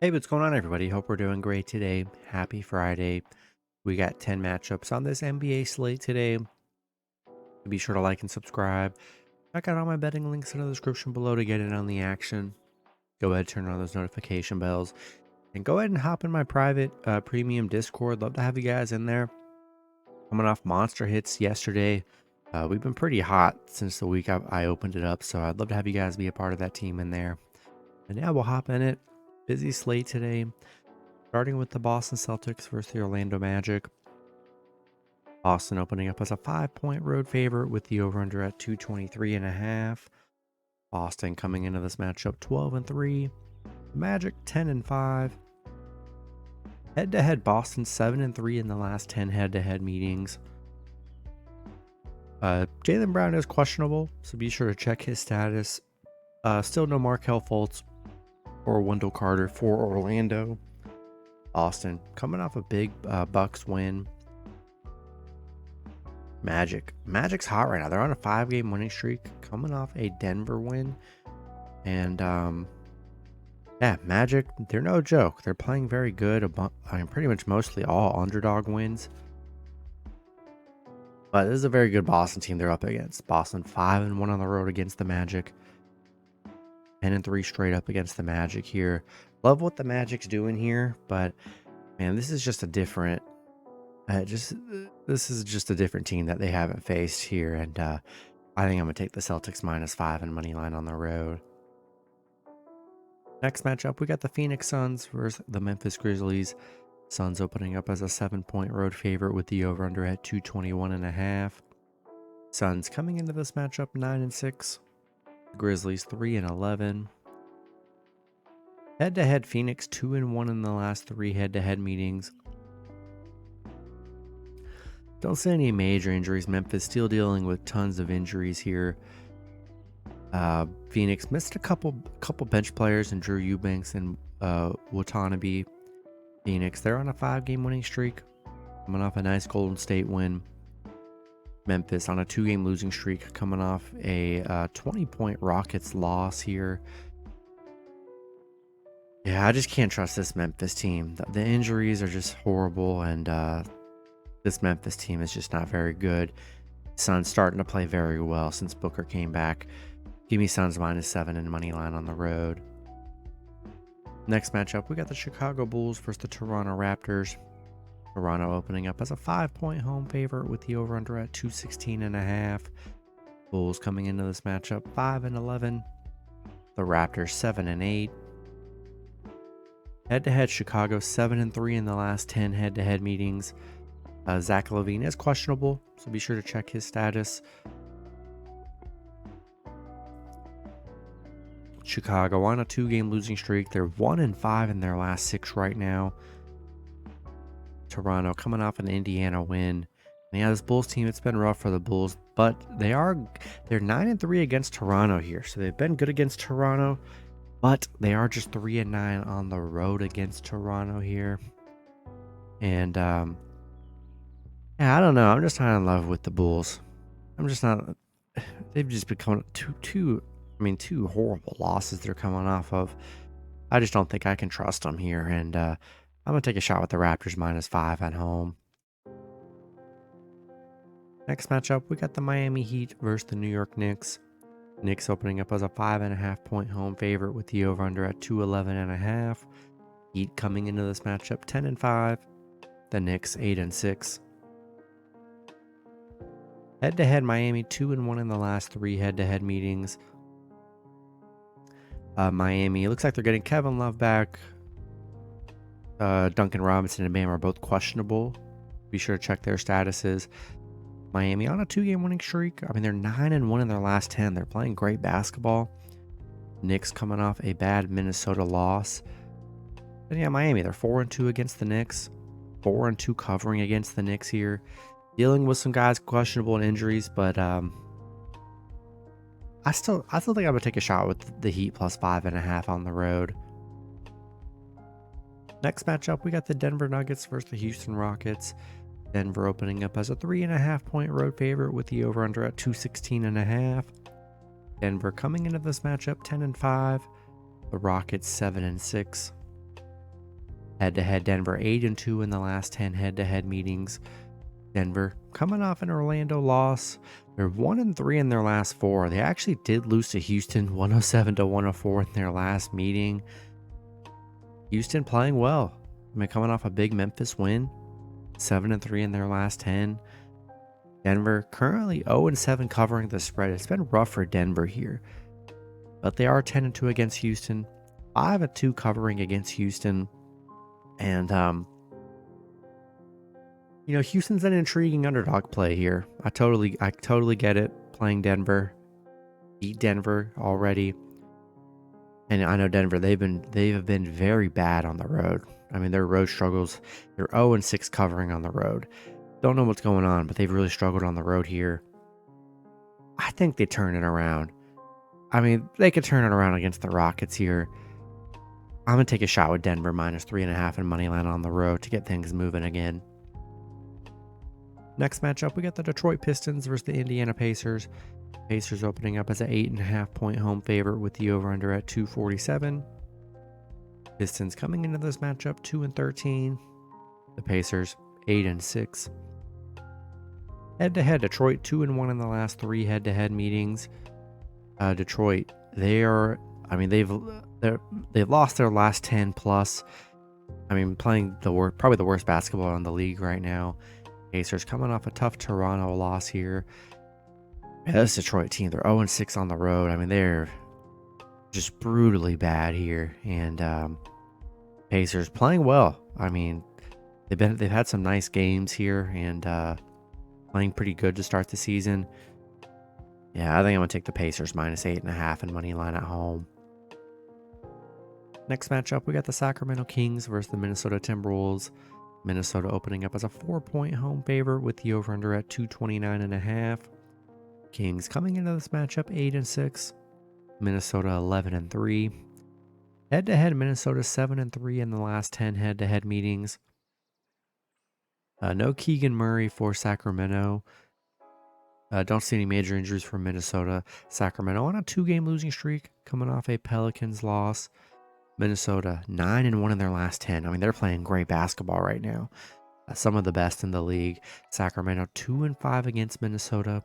Hey, what's going on, everybody? Hope we're doing great today. Happy Friday. We got 10 matchups on this NBA slate today. Be sure to like and subscribe. Check out all my betting links in the description below to get in on the action. Go ahead, turn on those notification bells, and go ahead and hop in my private premium Discord. Love to have you guys in there. Coming off monster hits yesterday. We've been pretty hot since the week I opened it up, so I'd love to have you guys be a part of that team in there. And yeah, we'll hop in it. Busy slate today. Starting with the Boston Celtics versus the Orlando Magic. Boston opening up as a 5-point road favorite with the over-under at 223.5. Boston coming into this matchup 12-3. Magic 10-5. Head-to-head, Boston 7-3 in the last 10 head-to-head meetings. Jaylen Brown is questionable, so be sure to check his status. Still no Markelle Fultz or Wendell Carter for Orlando. Boston coming off a big Bucks win. Magic's hot right now. They're on a 5-game winning streak, coming off a Denver win. And yeah, Magic, they're no joke. They're playing very good. I mean, pretty much mostly all underdog wins. But this is a very good Boston team they're up against. Boston 5-1 on the road against the Magic. 10-3 straight up against the Magic here. Love what the Magic's doing here, but man, this is just a different this is just a different team that they haven't faced here, and I think I'm gonna take the Celtics -5 and money line on the road. Next matchup, we got the Phoenix Suns versus the Memphis Grizzlies. Suns opening up as a 7-point road favorite with the over/under at 221.5. Suns coming into this matchup 9-6. Grizzlies 3-11. Head-to-head, Phoenix 2-1 in the last 3 head-to-head meetings. Don't see any major injuries. Memphis still dealing with tons of injuries here. Phoenix missed a couple bench players in Drew Eubanks and Watanabe. Phoenix, they're on a 5-game winning streak, coming off a nice Golden State win. Memphis on a 2-game losing streak, coming off a 20-point Rockets loss here. Yeah, I just can't trust this Memphis team. The injuries are just horrible, and this Memphis team is just not very good. Suns starting to play very well since Booker came back. Give me Suns -7 and money line on the road. Next matchup, we got the Chicago Bulls versus the Toronto Raptors. Toronto opening up as a 5-point home favorite with the over/under at 216.5. Bulls coming into this matchup 5-11. The Raptors 7-8. Head-to-head, Chicago 7-3 in the last 10 head-to-head meetings. Zach LaVine is questionable, so be sure to check his status. Chicago on a 2-game losing streak. They're 1-5 in their last 6 right now. Toronto coming off an Indiana win. And yeah, this Bulls team, it's been rough for the Bulls, but they're 9-3 against Toronto here. So they've been good against Toronto, but they are just 3-9 on the road against Toronto here. And yeah, I don't know. I'm just not in love with the Bulls. I'm just not. They've just become two horrible losses they're coming off of. I just don't think I can trust them here, and I'm gonna take a shot with the Raptors -5 at home. Next matchup, we got the Miami Heat versus the New York Knicks. Knicks opening up as a 5.5-point home favorite with the over/under at 211.5. Heat coming into this matchup 10-5. The Knicks 8-6. Head-to-head, Miami 2-1 in the last 3 head-to-head meetings. Miami, it looks like they're getting Kevin Love back. Duncan Robinson and Bam are both questionable. Be sure to check their statuses. Miami on a 2-game winning streak. I mean, they're 9-1 in their last 10. They're playing great basketball. Knicks coming off a bad Minnesota loss. And yeah, Miami, they're 4-2 against the Knicks. 4-2 covering against the Knicks here. Dealing with some guys questionable and injuries, but I still think I'm gonna take a shot with the Heat +5.5 on the road. Next matchup, we got the Denver Nuggets versus the Houston Rockets. Denver opening up as a 3.5-point road favorite with the over/under at 216.5. Denver coming into this matchup 10-5. The Rockets 7-6. Head-to-head, Denver 8-2 in the last 10 head-to-head meetings. Denver coming off an Orlando loss. They're 1-3 in their last 4. They actually did lose to Houston 107-104 in their last meeting. Houston playing well. I mean, coming off a big Memphis win, 7-3 in their last 10. Denver currently 0-7 covering the spread. It's been rough for Denver here, but they are 10-2 against Houston, 5-2 covering against Houston. And Houston's an intriguing underdog play here. I totally get it. Playing Denver, beat Denver already, and I know Denver. They have been very bad on the road. I mean, their road struggles. They're 0-6 covering on the road. Don't know what's going on, but they've really struggled on the road here. I think they turn it around. I mean, they could turn it around against the Rockets here. I'm going to take a shot with Denver -3.5 and money line on the road to get things moving again. Next matchup, we got the Detroit Pistons versus the Indiana Pacers. Pacers opening up as an 8.5-point home favorite with the over-under at 247. Pistons coming into this matchup 2-13. The Pacers 8-6. Head-to-head, Detroit 2-1 in the last 3 head-to-head meetings. Detroit, they've lost their last 10 plus. I mean, playing probably the worst basketball in the league right now. Pacers coming off a tough Toronto loss here. Yeah, this Detroit team, they're 0-6 on the road. I mean, they're just brutally bad here. And Pacers playing well. I mean, they've had some nice games here and playing pretty good to start the season. Yeah, I think I'm going to take the Pacers -8.5 and money line at home. Next matchup, we got the Sacramento Kings versus the Minnesota Timberwolves. Minnesota opening up as a 4-point home favorite with the over-under at 229.5. Kings coming into this matchup 8-6. Minnesota 11-3. Head-to-head, Minnesota 7-3 in the last 10 head-to-head meetings. No Keegan Murray for Sacramento. Don't see any major injuries for Minnesota. Sacramento on a 2-game losing streak, coming off a Pelicans loss. Minnesota 9-1 in their last 10. I mean, they're playing great basketball right now. Some of the best in the league. Sacramento 2-5 against Minnesota.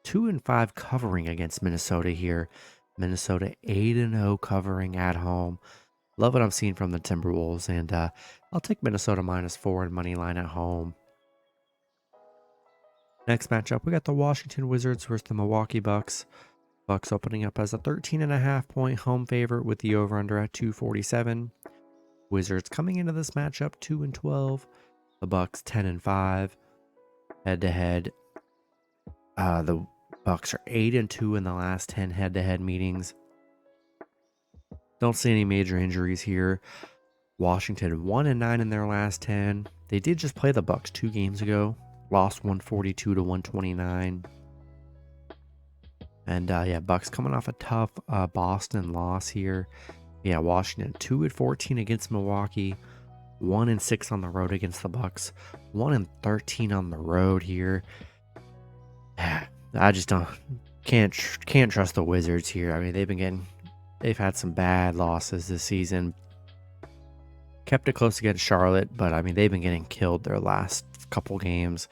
2-5 covering against Minnesota here. Minnesota 8-0 covering at home. Love what I'm seeing from the Timberwolves, and I'll take Minnesota -4 and money line at home. Next matchup, we got the Washington Wizards versus the Milwaukee Bucks. Bucks opening up as a 13.5-point home favorite with the over-under at 247. Wizards coming into this matchup 2-12. The Bucks 10-5. Head-to-head, the Bucks are 8-2 in the last 10 head-to-head meetings. Don't see any major injuries here. Washington 1-9 in their last 10. They did just play the Bucks 2 games ago. Lost 142-129. And Bucks coming off a tough Boston loss here. Yeah, Washington 2-14 against Milwaukee. 1-6 on the road against the Bucks. 1-13 on the road here. I just can't trust the Wizards here. I mean, they've had some bad losses this season. Kept it close against Charlotte, but I mean, they've been getting killed their last couple games.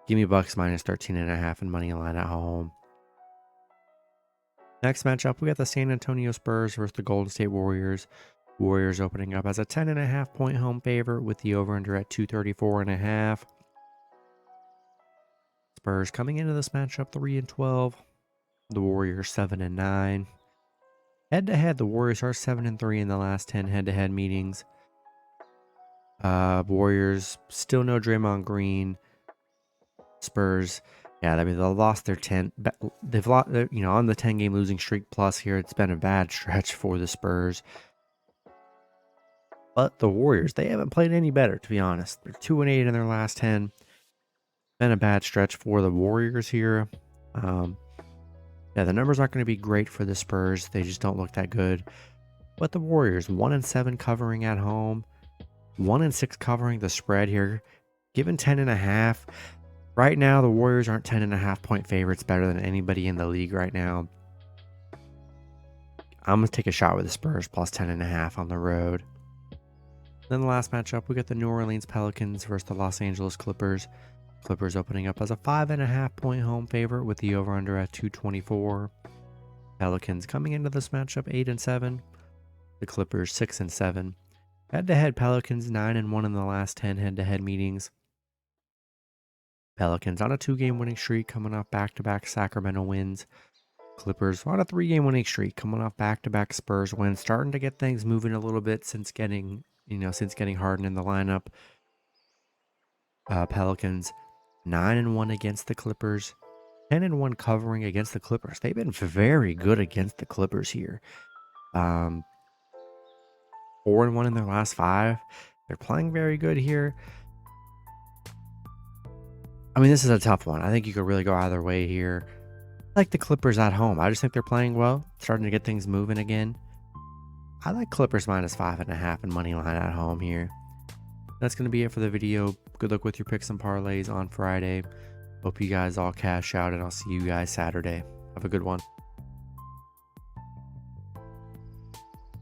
Give me Bucks -13.5 and money line at home. Next matchup, we got the San Antonio Spurs versus the Golden State Warriors. Warriors opening up as a 10.5-point home favorite with the over-under at 234.5. Spurs coming into this matchup 3-12. The Warriors 7-9. Head-to-head, the Warriors are 7-3 in the last 10 head-to-head meetings. Warriors still no Draymond Green. Spurs, yeah, I mean, they lost their 10. They've lost, on the 10-game losing streak plus here. It's been a bad stretch for the Spurs. But the Warriors, they haven't played any better, to be honest. They're 2-8 in their last 10. Been a bad stretch for the Warriors here. The numbers aren't going to be great for the Spurs. They just don't look that good. But the Warriors, 1-7 covering at home. 1-6 covering the spread here. Given 10.5. Right now, the Warriors aren't 10.5-point favorites, better than anybody in the league right now. I'm going to take a shot with the Spurs plus 10.5 on the road. Then the last matchup, we got the New Orleans Pelicans versus the Los Angeles Clippers. Clippers opening up as a 5.5-point home favorite with the over-under at 224. Pelicans coming into this matchup 8-7. The Clippers 6-7. Head-to-head Pelicans 9-1 in the last 10 head-to-head meetings. Pelicans on a 2-game winning streak coming off back-to-back Sacramento wins. Clippers on a 3-game winning streak coming off back-to-back Spurs wins, starting to get things moving a little bit since getting Harden in the lineup. Pelicans 9-1 against the Clippers, 10-1 covering against the Clippers. They've been very good against the Clippers here. 4-1 in their last 5. They're playing very good here. I mean, this is a tough one. I think you could really go either way here. I like the Clippers at home. I just think they're playing well, starting to get things moving again. I like Clippers minus 5.5 and money line at home here. That's going to be it for the video. Good luck with your picks and parlays on Friday. Hope you guys all cash out, and I'll see you guys Saturday. Have a good one.